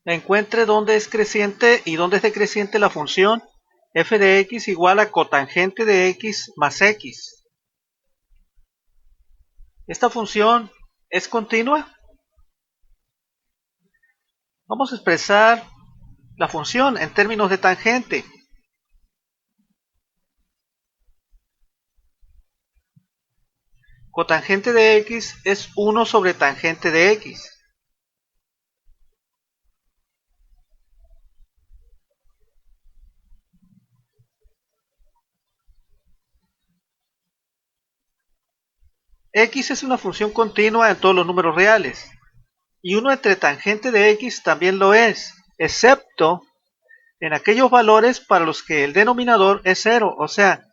Encuentre dónde es creciente y dónde es decreciente la función f de x igual a cotangente de x más x. ¿Esta función es continua? Vamos a expresar la función en términos de tangente. Cotangente de x es 1 sobre tangente de x. X es una función continua en todos los números reales. Y 1 entre tangente de x también lo es, excepto en aquellos valores para los que el denominador es 0, o sea,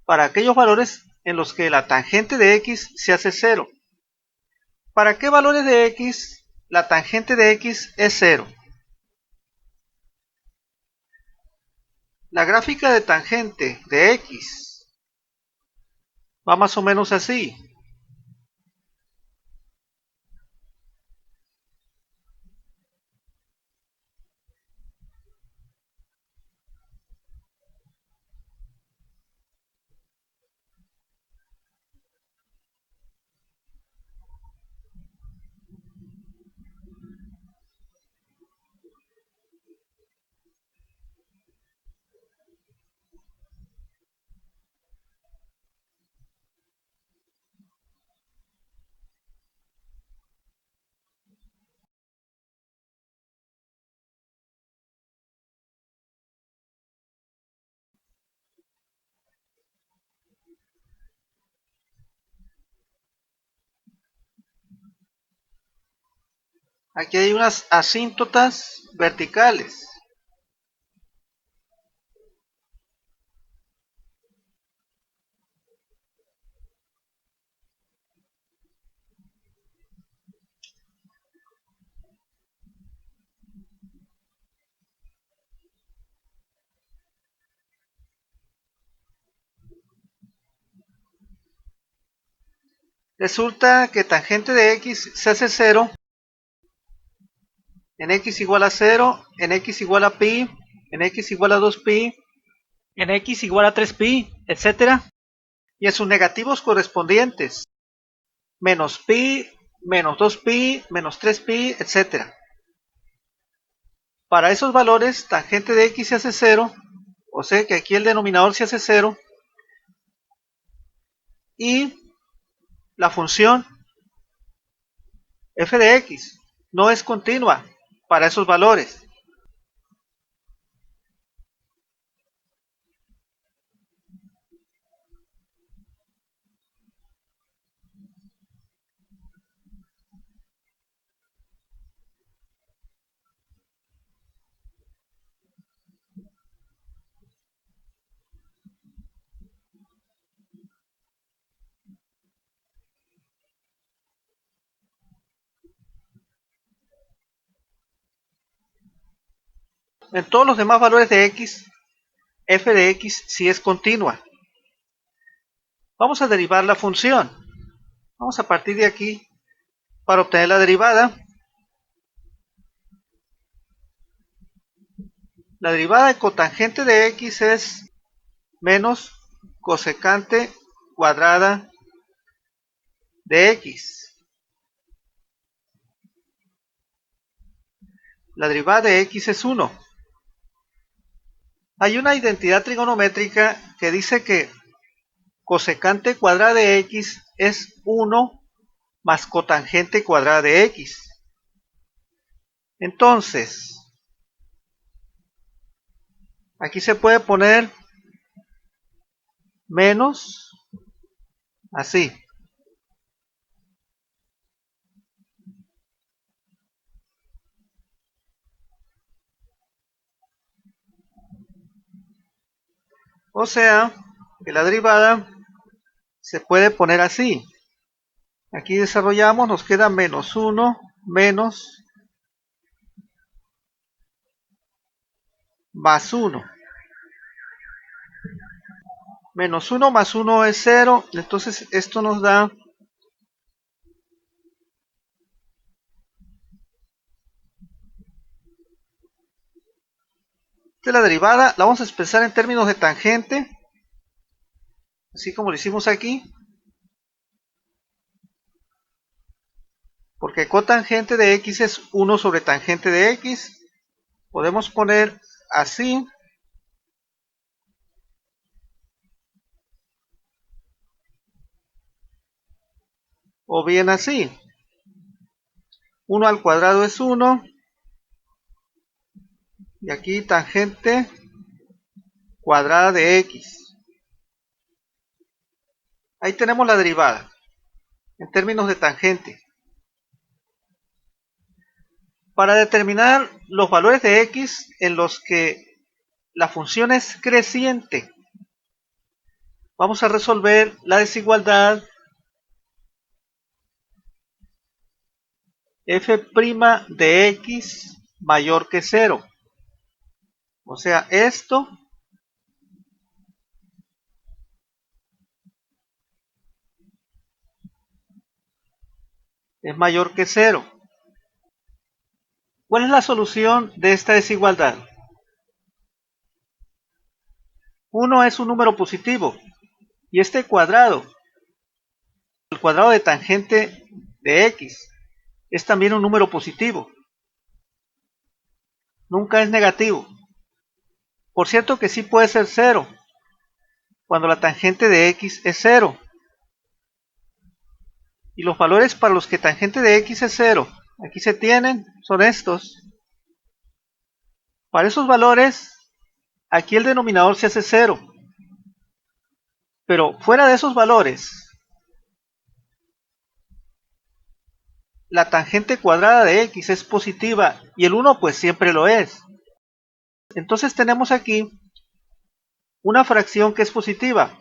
para aquellos valores en los que la tangente de x se hace 0. ¿Para qué valores de x la tangente de x es 0? La gráfica de tangente de x va más o menos así. Aquí hay unas asíntotas verticales. Resulta que tangente de x se hace 0 en x igual a 0, en x igual a pi, en x igual a 2pi, en x igual a 3pi, etc. Y en sus negativos correspondientes, menos pi, menos 2pi, menos 3pi, etc. Para esos valores, tangente de x se hace 0, o sea que aquí el denominador se hace 0, y la función f de x no es continua para esos valores. En todos los demás valores de x, f de x sí es continua. Vamos a derivar la función. Vamos a partir de aquí para obtener la derivada. La derivada de cotangente de x es menos cosecante cuadrada de x. La derivada de x es 1. Hay una identidad trigonométrica que dice que cosecante cuadrada de x es 1 más cotangente cuadrada de x. Entonces, aquí se puede poner menos así. O sea, que la derivada se puede poner así. Aquí desarrollamos, nos queda menos 1 menos más 1. Menos 1 más 1 es 0, entonces esto nos da Esta es la derivada, la vamos a expresar en términos de tangente, así como lo hicimos aquí, porque cotangente de x es 1 sobre tangente de x. Podemos poner así, o bien así. 1 al cuadrado es 1, y aquí tangente cuadrada de x. Ahí tenemos la derivada en términos de tangente. Para determinar los valores de x en los que la función es creciente, vamos a resolver la desigualdad f' de x mayor que 0. O sea, esto es mayor que 0. ¿Cuál es la solución de esta desigualdad? 1 es un número positivo y este cuadrado, el cuadrado de tangente de x, es también un número positivo. Nunca es negativo. Por cierto que sí puede ser 0 cuando la tangente de x es 0. Y los valores para los que tangente de x es 0, aquí se tienen, son estos. Para esos valores, aquí el denominador se hace 0. Pero fuera de esos valores, la tangente cuadrada de x es positiva y el 1 pues siempre lo es. Entonces tenemos aquí una fracción que es positiva,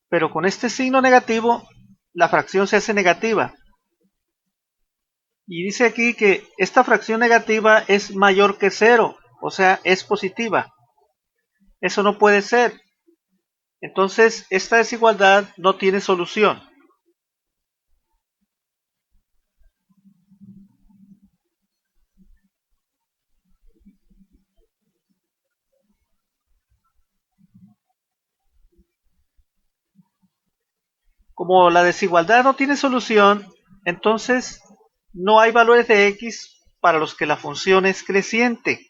pero con este signo negativo la fracción se hace negativa. Y dice aquí que esta fracción negativa es mayor que 0, o sea, es positiva. Eso no puede ser. Entonces, esta desigualdad no tiene solución. Como la desigualdad no tiene solución, entonces no hay valores de x para los que la función es creciente.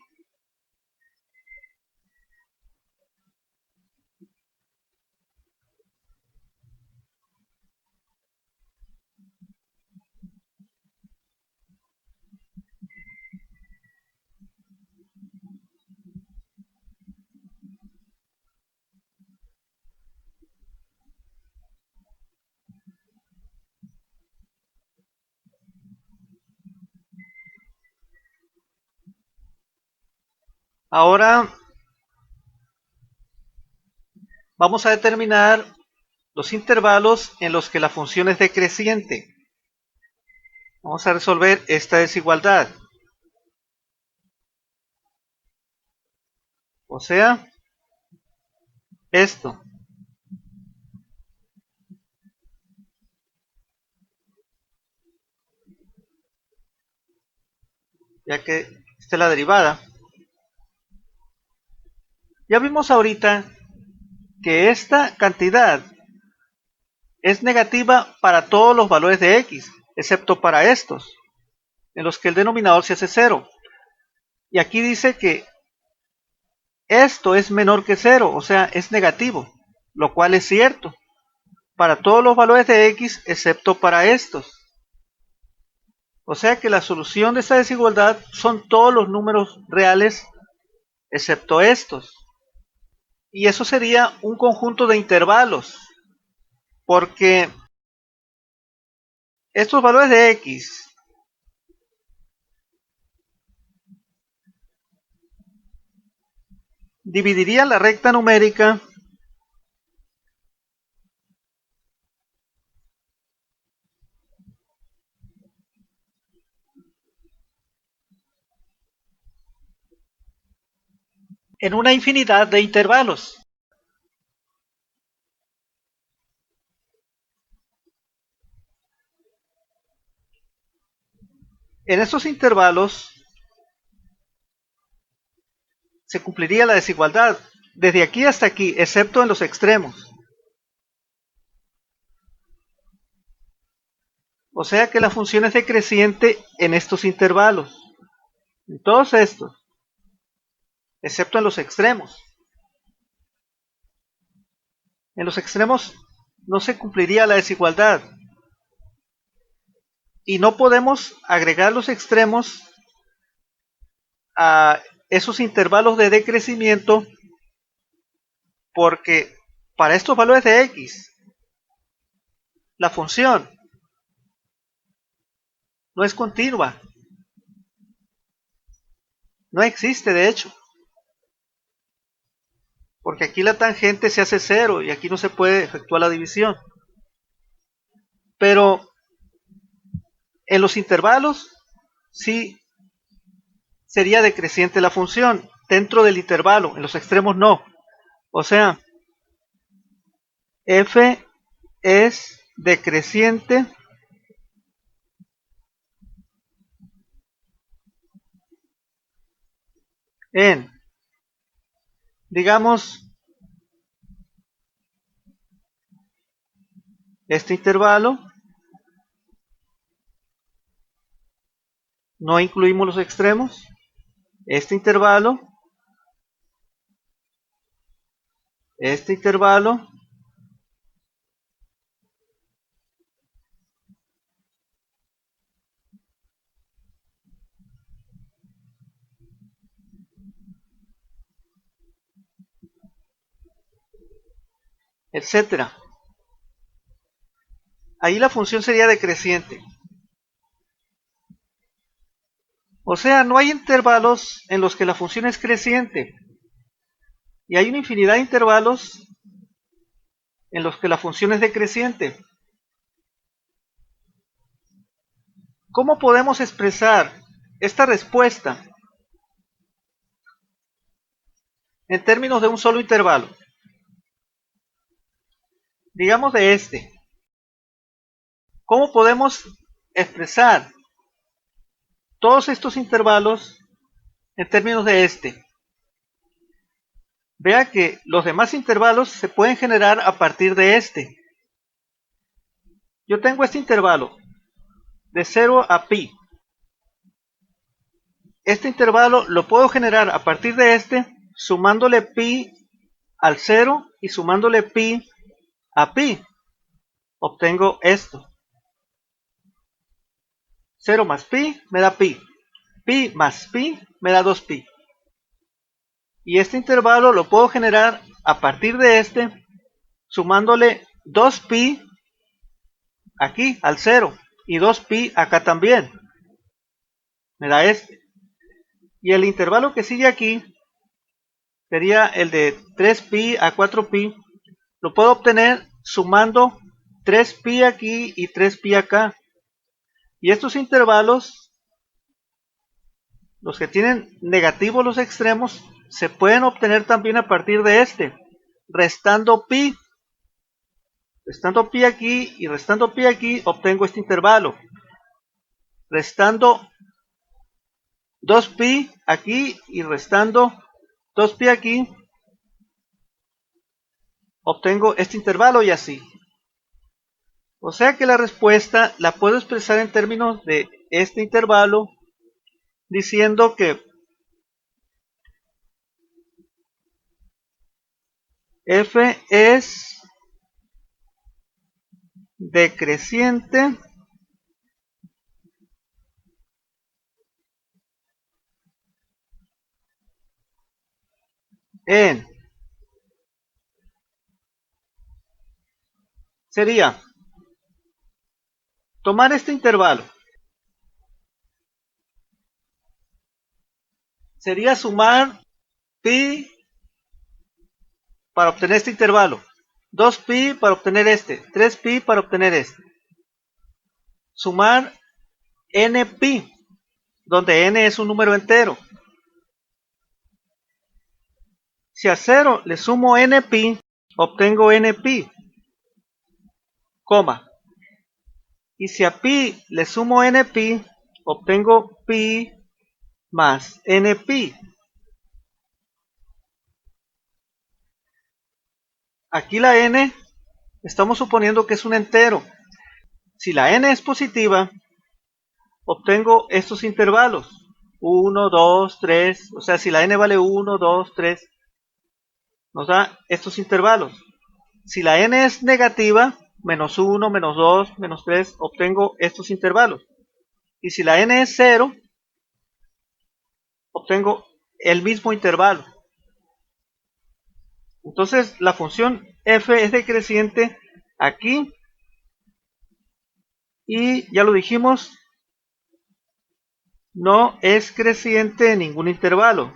Ahora vamos a determinar los intervalos en los que la función es decreciente. Vamos a resolver esta desigualdad. O sea, esto. Ya que esta es la derivada. Ya vimos ahorita que esta cantidad es negativa para todos los valores de x, excepto para estos, en los que el denominador se hace 0. Y aquí dice que esto es menor que 0, o sea, es negativo, lo cual es cierto para todos los valores de x, excepto para estos. O sea que la solución de esta desigualdad son todos los números reales, excepto estos. Y eso sería un conjunto de intervalos, porque estos valores de x dividirían la recta numérica en una infinidad de intervalos. En estos intervalos se cumpliría la desigualdad desde aquí hasta aquí, excepto en los extremos. O sea que la función es decreciente en estos intervalos, en todos estos, excepto en los extremos. En los extremos no se cumpliría la desigualdad. Y no podemos agregar los extremos a esos intervalos de decrecimiento porque para estos valores de x, la función no es continua. No existe, de hecho. Porque aquí la tangente se hace 0 y aquí no se puede efectuar la división. Pero en los intervalos sí sería decreciente la función dentro del intervalo, en los extremos no. O sea, f es decreciente en, digamos, este intervalo. No incluimos los extremos. Este intervalo, etcétera. Ahí la función sería decreciente. O sea, no hay intervalos en los que la función es creciente. Y hay una infinidad de intervalos en los que la función es decreciente. ¿Cómo podemos expresar esta respuesta en términos de un solo intervalo? Digamos de este. ¿Cómo podemos expresar todos estos intervalos en términos de este? Vea que los demás intervalos se pueden generar a partir de este. Yo tengo este intervalo de 0 a pi. Este intervalo lo puedo generar a partir de este sumándole pi al 0 y sumándole pi a pi. Obtengo esto. 0 más pi me da pi. Pi más pi me da 2pi. Y este intervalo lo puedo generar a partir de este sumándole 2pi aquí al 0 y 2pi acá también. Me da este. Y el intervalo que sigue aquí sería el de 3pi a 4pi. Lo puedo obtener sumando 3pi aquí y 3pi acá. Y estos intervalos, los que tienen negativos los extremos, se pueden obtener también a partir de este, restando pi. Restando pi aquí y restando pi aquí, obtengo este intervalo. Restando 2pi aquí y restando 2pi aquí, obtengo este intervalo y así. O sea que la respuesta la puedo expresar en términos de este intervalo diciendo que f es decreciente en, sería tomar este intervalo, sería sumar pi para obtener este intervalo, 2pi para obtener este, 3pi para obtener este. Sumar npi, donde n es un número entero. Si a 0 le sumo npi, obtengo npi, coma. Y si a pi le sumo npi, obtengo pi más npi. aquí la n estamos suponiendo que es un entero. Si la n es positiva, obtengo estos intervalos. 1, 2, 3. O sea, si la n vale 1, 2, 3, nos da estos intervalos. Si la n es negativa, menos 1, menos 2, menos 3, obtengo estos intervalos. Y si la n es 0, obtengo el mismo intervalo. Entonces la función f es decreciente aquí, y ya lo dijimos, no es creciente en ningún intervalo.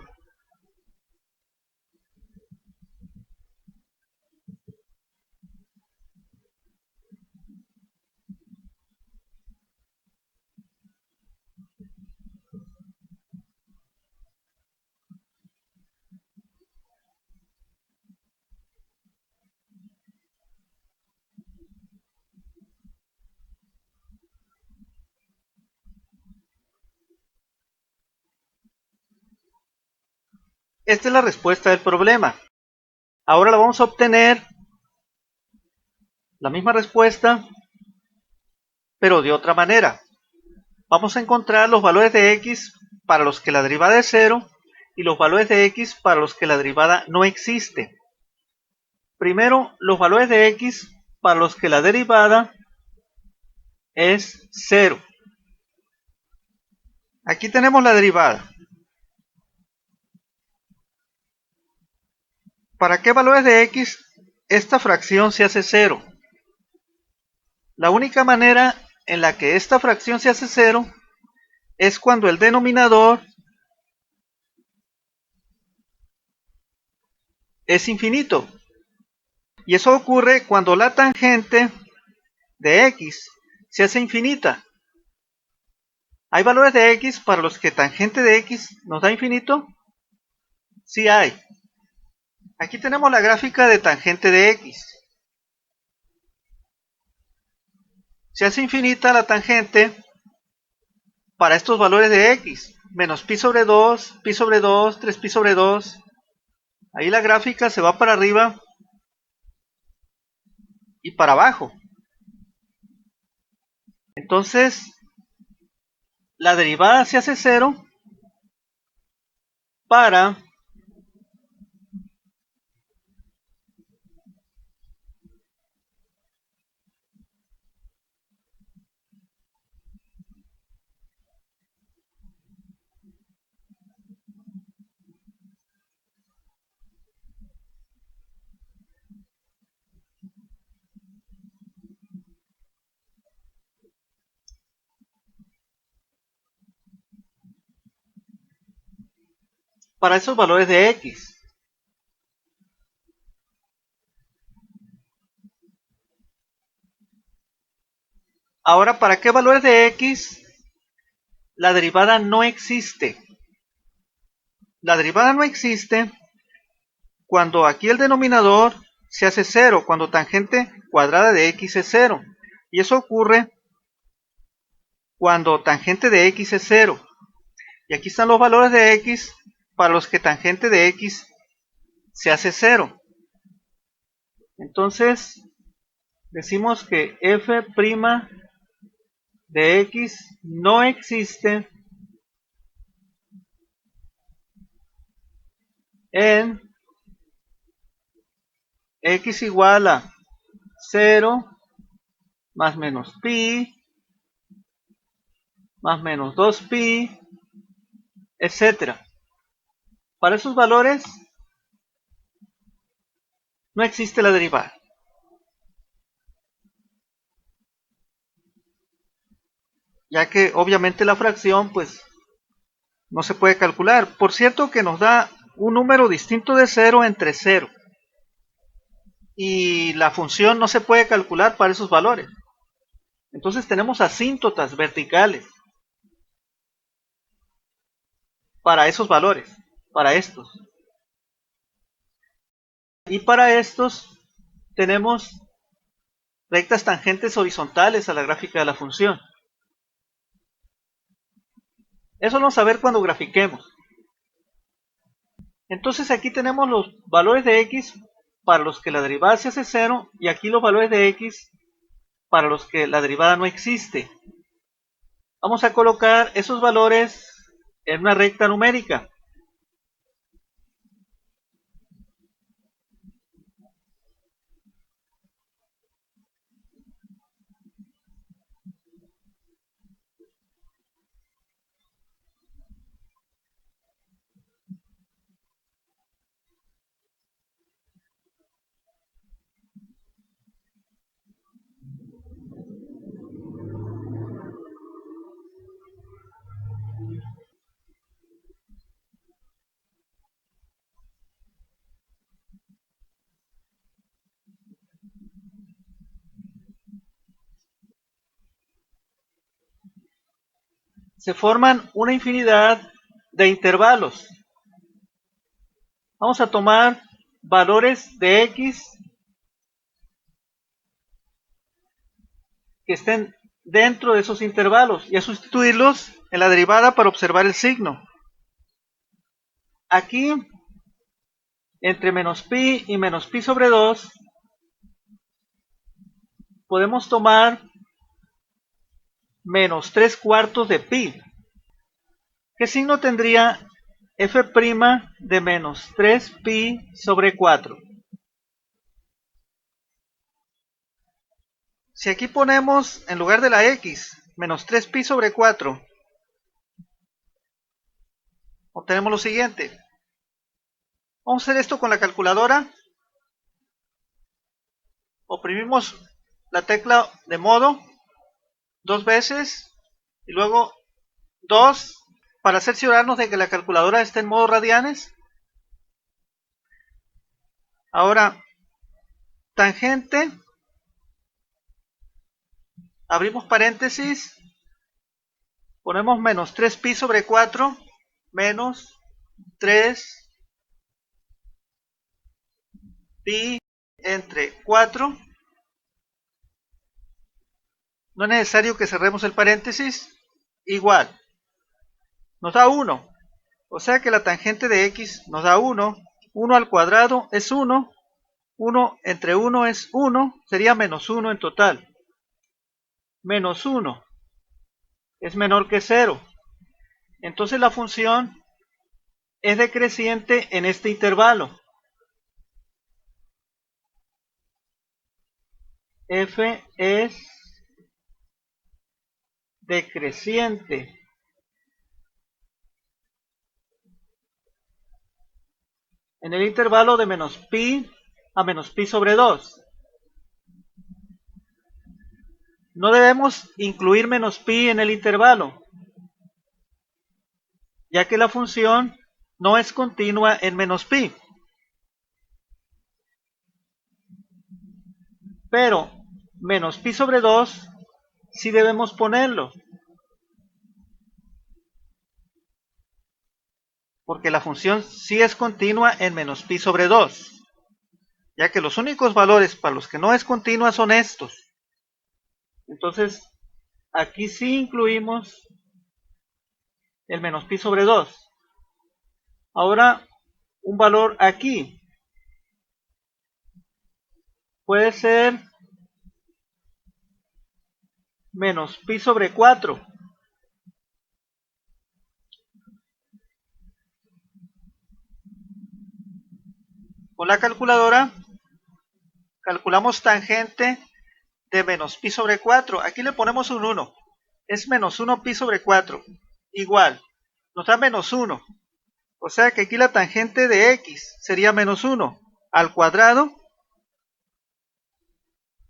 Esta es la respuesta del problema. Ahora la vamos a obtener, la misma respuesta, pero de otra manera. Vamos a encontrar los valores de x para los que la derivada es 0 y los valores de x para los que la derivada no existe. Primero, los valores de x para los que la derivada es 0. Aquí tenemos la derivada. ¿Para qué valores de x esta fracción se hace 0? La única manera en la que esta fracción se hace 0 es cuando el denominador es infinito. Y eso ocurre cuando la tangente de x se hace infinita. ¿Hay valores de x para los que tangente de x nos da infinito? Sí hay. Aquí tenemos la gráfica de tangente de x. Se hace infinita la tangente para estos valores de x. Menos pi sobre 2, pi sobre 2, 3 pi sobre 2. Ahí la gráfica se va para arriba y para abajo. Entonces, la derivada se hace 0 para esos valores de x. Ahora, ¿para qué valores de x la derivada no existe? La derivada no existe cuando aquí el denominador se hace 0, cuando tangente cuadrada de x es 0. Y eso ocurre cuando tangente de x es 0. Y aquí están los valores de x para los que tangente de x se hace 0. Entonces, decimos que f' de x no existe en x igual a 0 más menos pi más menos 2pi, etcétera. Para esos valores no existe la derivada. Ya que obviamente la fracción pues no se puede calcular. Por cierto que nos da un número distinto de 0 entre 0. Y la función no se puede calcular para esos valores. Entonces tenemos asíntotas verticales para esos valores, para estos. Y para estos tenemos rectas tangentes horizontales a la gráfica de la función. Eso lo vamos a ver cuando grafiquemos. Entonces aquí tenemos los valores de x para los que la derivada se hace 0 y aquí los valores de x para los que la derivada no existe. Vamos a colocar esos valores en una recta numérica. Se forman una infinidad de intervalos. Vamos a tomar valores de x que estén dentro de esos intervalos y a sustituirlos en la derivada para observar el signo. Aquí, entre menos pi y menos pi sobre 2, podemos tomar menos 3/4 de pi. ¿Qué signo tendría f' de menos 3 pi sobre 4? Si aquí ponemos en lugar de la x menos 3 pi sobre 4, obtenemos lo siguiente. Vamos a hacer esto con la calculadora. Oprimimos la tecla de modo 2 veces y luego 2 para cerciorarnos de que la calculadora esté en modo radianes. Ahora, tangente, abrimos paréntesis, ponemos menos 3 pi sobre 4 menos 3 pi entre 4. No es necesario que cerremos el paréntesis. Igual. Nos da 1. O sea que la tangente de x nos da 1. 1 al cuadrado es 1. 1 entre 1 es 1. Sería menos 1 en total. Menos 1 es menor que 0. Entonces la función es decreciente en este intervalo. F es decreciente en el intervalo de menos pi a menos pi sobre 2. No debemos incluir menos pi en el intervalo, ya que la función no es continua en menos pi. Pero menos pi sobre 2 sí debemos ponerlo, porque la función sí es continua en menos pi sobre 2, ya que los únicos valores para los que no es continua son estos. Entonces, aquí sí incluimos el menos pi sobre 2. Ahora, un valor aquí puede ser menos pi sobre 4. Con la calculadora calculamos tangente de menos pi sobre 4. Aquí le ponemos un 1. Es menos 1 pi sobre 4. Igual. Nos da menos 1. O sea que aquí la tangente de x sería menos 1. Al cuadrado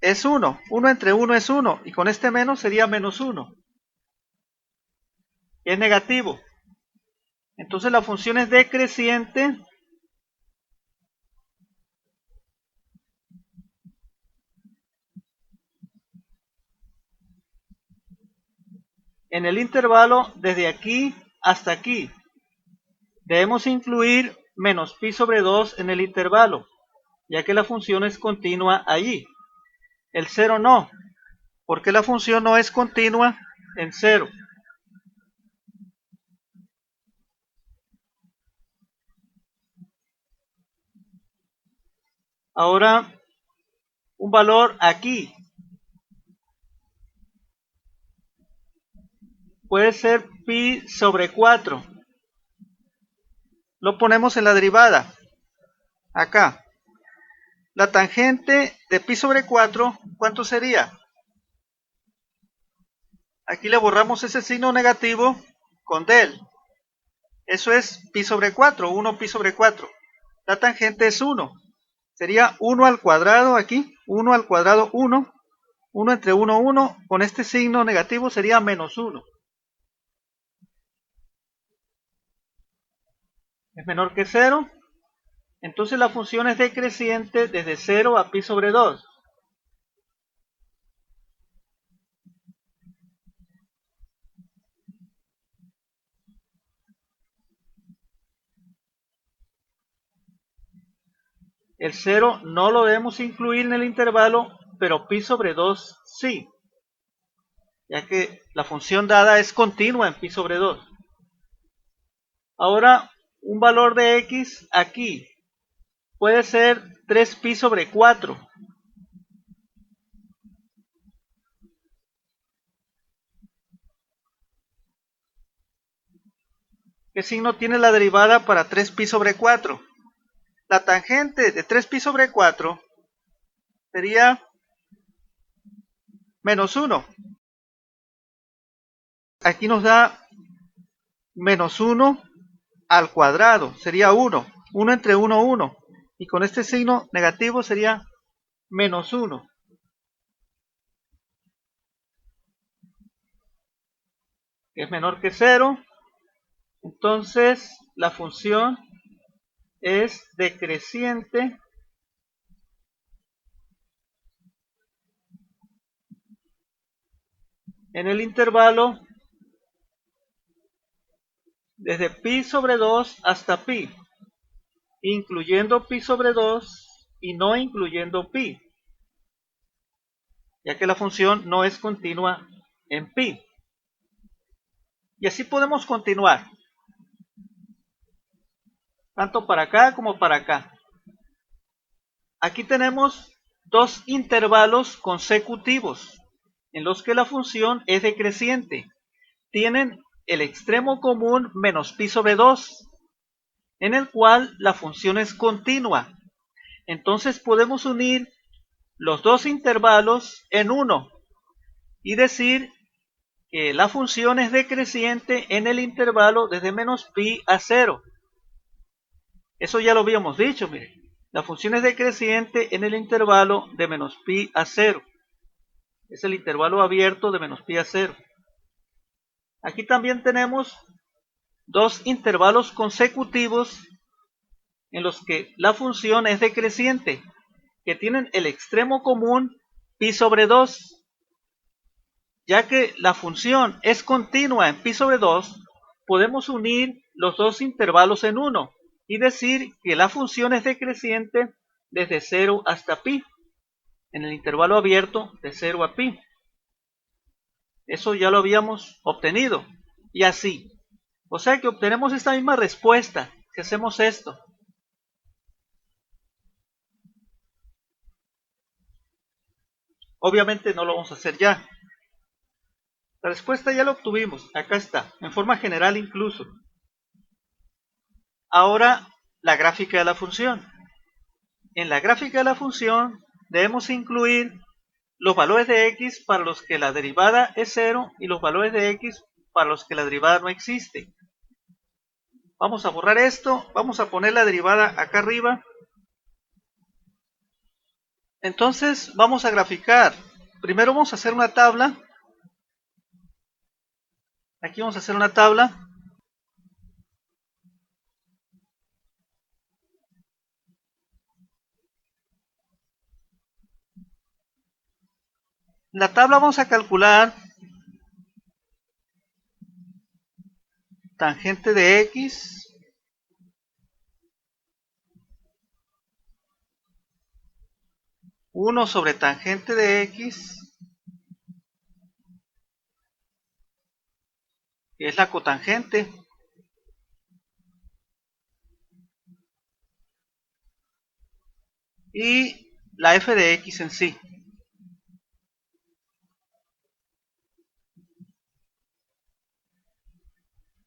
es 1. 1 entre 1 es 1. Y con este menos sería menos 1. Es negativo. Entonces la función es decreciente en el intervalo desde aquí hasta aquí. Debemos incluir menos pi sobre 2 en el intervalo, ya que la función es continua allí. El 0 no, porque la función no es continua en 0. Ahora, un valor aquí puede ser pi sobre 4. Lo ponemos en la derivada. Acá. La tangente de pi sobre 4, ¿cuánto sería? Aquí le borramos ese signo negativo con del. Eso es pi sobre 4, 1 pi sobre 4. La tangente es 1. Sería 1 al cuadrado aquí, 1 al cuadrado 1, 1 entre 1, 1. Con este signo negativo sería menos 1. Es menor que 0. Entonces la función es decreciente desde 0 a pi sobre 2. El 0 no lo debemos incluir en el intervalo, pero pi sobre 2 sí, ya que la función dada es continua en pi sobre 2. Ahora, un valor de x aquí puede ser 3pi sobre 4. ¿Qué signo tiene la derivada para 3pi sobre 4? La tangente de 3pi sobre 4 sería menos 1. Aquí nos da menos 1 al cuadrado, sería 1. 1 entre 1, 1. Y con este signo negativo sería menos 1. Que es menor que 0. Entonces la función es decreciente en el intervalo desde pi sobre 2 hasta pi, incluyendo pi sobre 2 y no incluyendo pi, ya que la función no es continua en pi. Y así podemos continuar, tanto para acá como para acá. Aquí tenemos dos intervalos consecutivos en los que la función es decreciente. Tienen el extremo común menos pi sobre 2, en el cual la función es continua. Entonces podemos unir los dos intervalos en uno y decir que la función es decreciente en el intervalo desde menos pi a 0. Eso ya lo habíamos dicho, miren. La función es decreciente en el intervalo de menos pi a 0. Es el intervalo abierto de menos pi a 0. Aquí también tenemos dos intervalos consecutivos en los que la función es decreciente, que tienen el extremo común pi sobre 2. Ya que la función es continua en pi sobre 2, podemos unir los dos intervalos en uno y decir que la función es decreciente desde 0 hasta pi, en el intervalo abierto de 0 a pi. Eso ya lo habíamos obtenido. Y así. O sea que obtenemos esta misma respuesta si hacemos esto. Obviamente no lo vamos a hacer ya. La respuesta ya la obtuvimos. Acá está. En forma general incluso. Ahora la gráfica de la función. En la gráfica de la función debemos incluir los valores de x para los que la derivada es 0 y los valores de x para los que la derivada no existe. Vamos a borrar esto, vamos a poner la derivada acá arriba. Entonces vamos a graficar. Primero vamos a hacer una tabla. Aquí vamos a hacer una tabla. En la tabla vamos a calcular tangente de x uno sobre tangente de x, que es la cotangente, y la f de x en sí.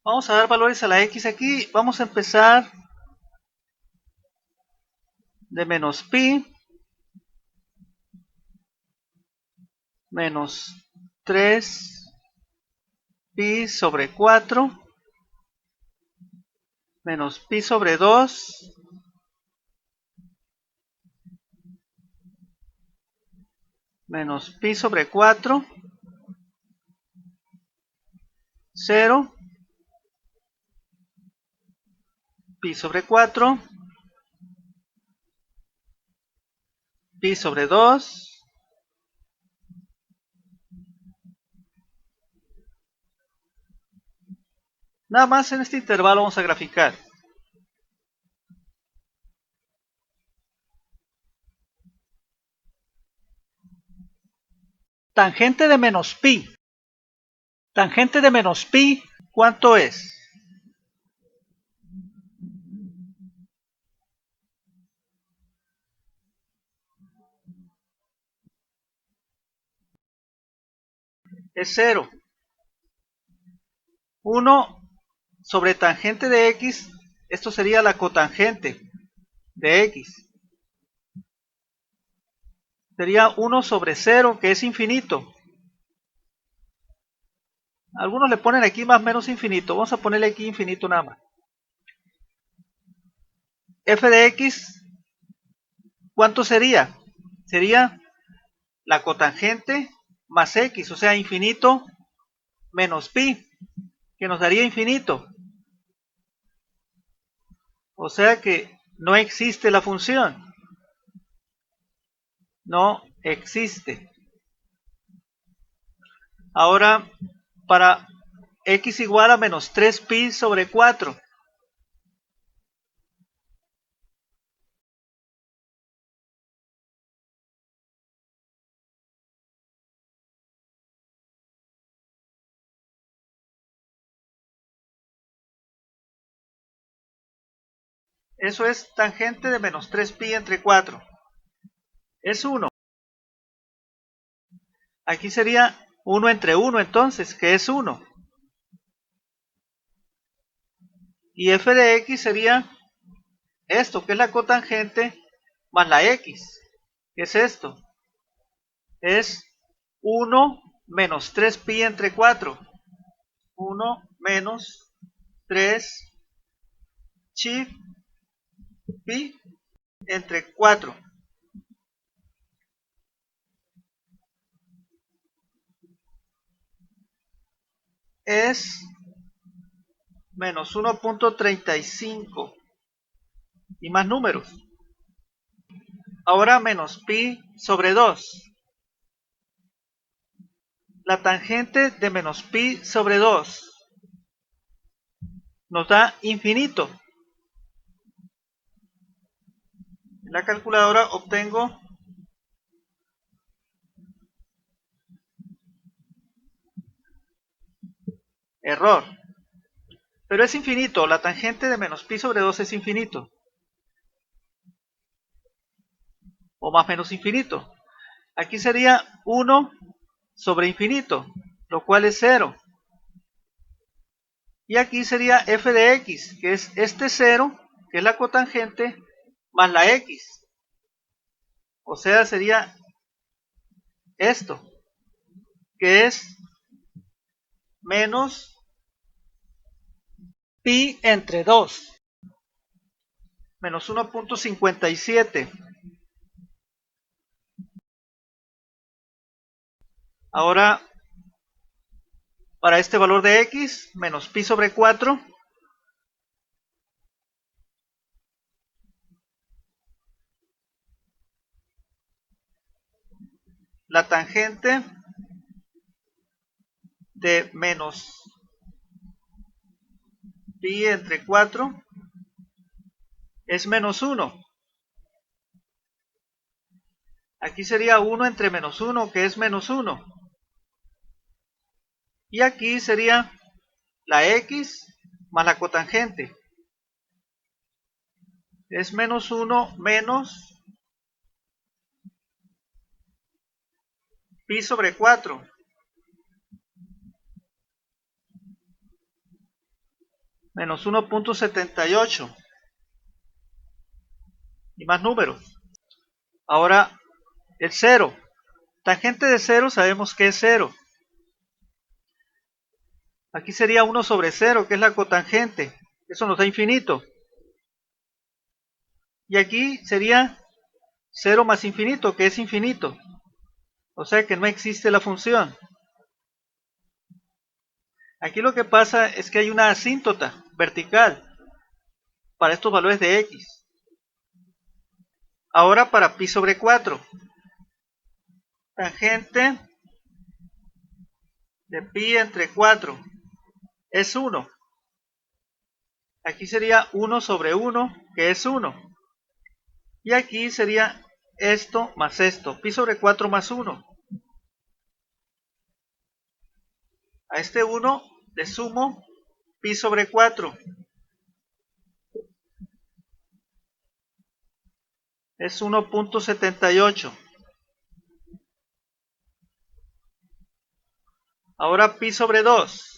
Vamos a dar valores a la x aquí. Vamos a empezar de menos pi menos 3 pi sobre 4 menos pi sobre 2 menos pi sobre 4, 0, pi sobre 4, pi sobre 2, nada más en este intervalo vamos a graficar. Tangente de menos pi. Tangente de menos pi, ¿cuánto es? Es 0. 1 sobre tangente de x, esto sería la cotangente de x. Sería 1 sobre 0, que es infinito. Algunos le ponen aquí más o menos infinito. Vamos a ponerle aquí infinito nada más. F de x, ¿cuánto sería? Sería la cotangente más x, o sea, infinito menos pi, que nos daría infinito. O sea que no existe la función. No existe. Ahora, para x igual a menos 3 pi sobre 4. Eso es tangente de menos 3 pi entre 4. Es 1. Aquí sería 1 entre 1 entonces, que es 1. Y f de x sería esto, que es la cotangente, más la x. ¿Qué es esto? Es 1 menos 3 pi entre 4. 1 menos 3 chi pi entre 4. Es menos 1.35 y más números. Ahora menos pi sobre 2. La tangente de menos pi sobre 2 nos da infinito. En la calculadora obtengo error. Pero es infinito, la tangente de menos pi sobre 2 es infinito. O más menos infinito. Aquí sería 1 sobre infinito, lo cual es 0. Y aquí sería f de x, que es este 0, que es la cotangente, más la x. O sea, sería esto, que es menos pi entre 2. Menos 1.57. Ahora, para este valor de x, menos pi sobre 4, la tangente de menos pi entre 4 es menos 1. Aquí sería 1 entre menos 1, que es menos 1. Y aquí sería la x más la cotangente. Es menos 1 menos pi sobre 4. Menos 1.78. Y más números. Ahora el 0. Tangente de 0 sabemos que es 0. Aquí sería 1 sobre 0, que es la cotangente. Eso nos da infinito. Y aquí sería 0 más infinito, que es infinito. O sea que no existe la función. Aquí lo que pasa es que hay una asíntota vertical para estos valores de x. Ahora para pi sobre 4. Tangente de pi entre 4 es 1. Aquí sería 1 sobre 1, que es 1. Y aquí sería esto más esto, pi sobre 4 más 1. A este 1 le sumo pi sobre 4. Es 1.78. Ahora pi sobre 2.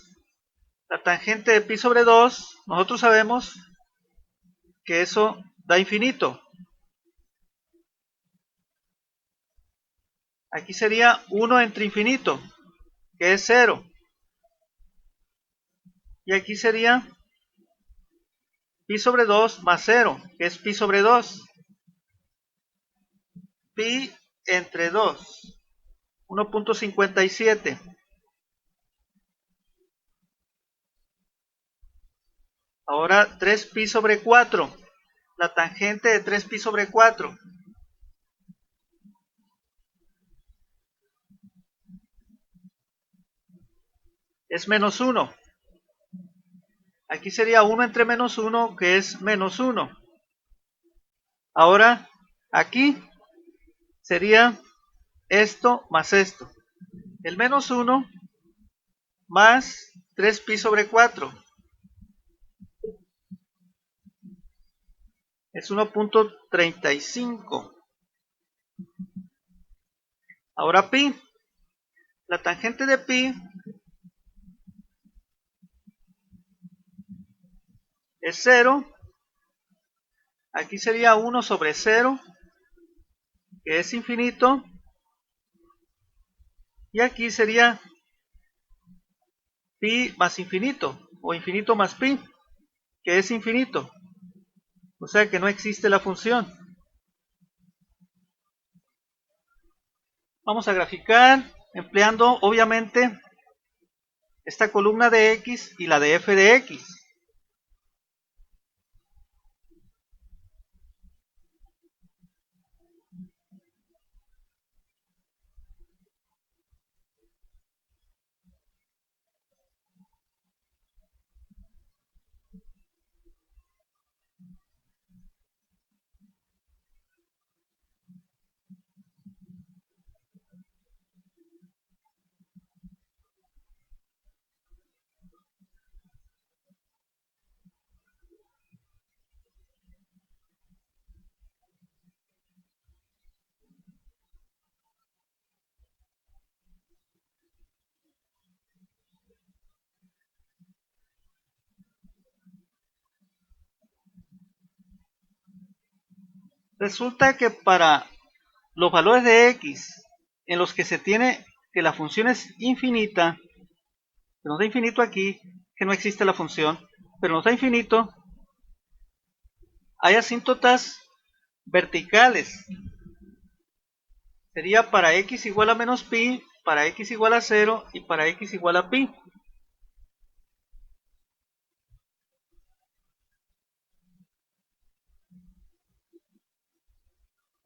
La tangente de pi sobre 2, nosotros sabemos que eso da infinito. Aquí sería 1 entre infinito, que es 0. Y aquí sería pi sobre 2 más 0, que es pi sobre 2. Pi entre 2, 1.57. Ahora 3 pi sobre 4. La tangente de 3 pi sobre 4 es menos 1. Aquí sería 1 entre menos 1, que es menos 1. Ahora aquí sería esto más esto. El menos 1 más 3 pi sobre 4 es 1.35. Ahora pi. La tangente de pi es 0. Aquí sería 1 sobre 0, que es infinito. Y aquí sería pi más infinito, o infinito más pi, que es infinito. O sea que no existe la función. Vamos a graficar empleando obviamente esta columna de x y la de f de x. Resulta que para los valores de x en los que se tiene que la función es infinita, que nos da infinito aquí, que no existe la función, pero nos da infinito, hay asíntotas verticales. Sería para x igual a menos pi, para x igual a 0 y para x igual a pi.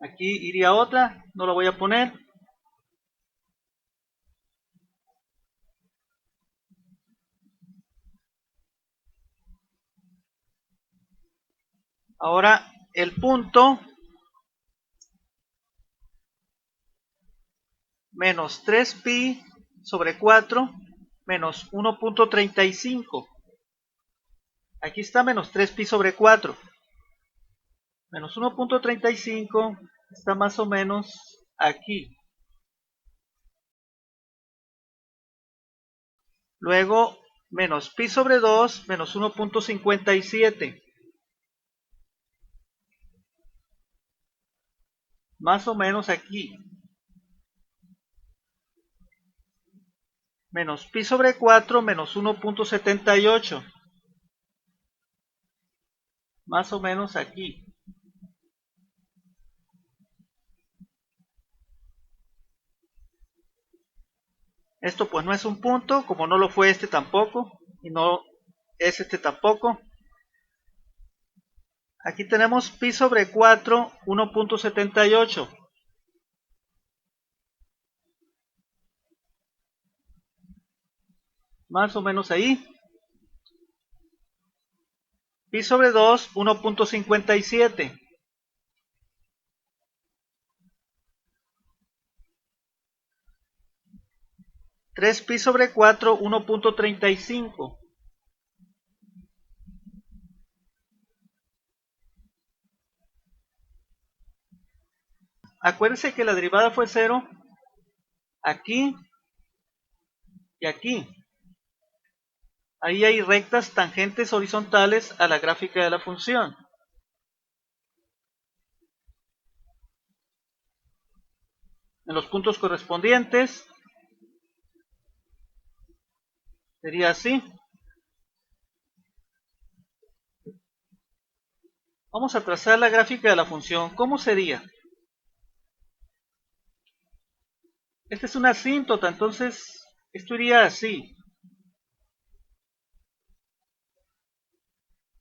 Aquí iría otra, no la voy a poner. Ahora el punto menos 3 pi sobre 4 menos 1.35. Aquí está menos 3 pi sobre 4. Menos 1.35 está más o menos aquí. Luego menos pi sobre 2 menos 1.57. Más o menos aquí. Menos pi sobre 4 menos 1.78. Más o menos aquí. Esto pues no es un punto, como no lo fue este tampoco, y no es este tampoco. Aquí tenemos pi sobre 4, 1.78. Más o menos ahí. Pi sobre 2, 1.57. Tres pi sobre 4, 1.35. Acuérdense que la derivada fue 0 aquí y aquí. Ahí hay rectas tangentes horizontales a la gráfica de la función. En los puntos correspondientes sería así. Vamos a trazar la gráfica de la función. ¿Cómo sería? Esta es una asíntota, entonces esto iría así.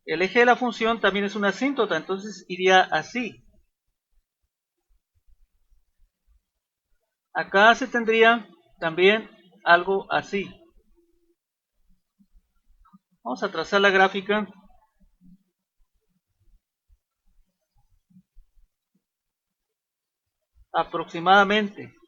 El eje de la función también es una asíntota, entonces iría así. Acá se tendría también algo así. Vamos a trazar la gráfica. Aproximadamente.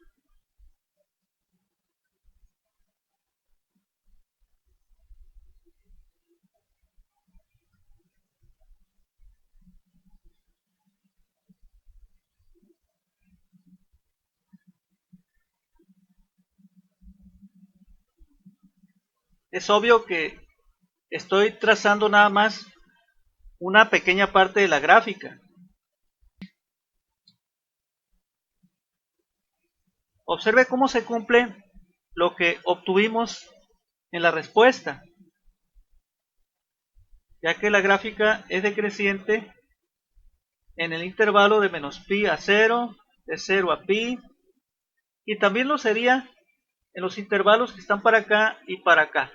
Es obvio que estoy trazando nada más una pequeña parte de la gráfica. Observe cómo se cumple lo que obtuvimos en la respuesta, ya que la gráfica es decreciente en el intervalo de menos pi a 0, de 0 a pi, y también lo sería en los intervalos que están para acá y para acá.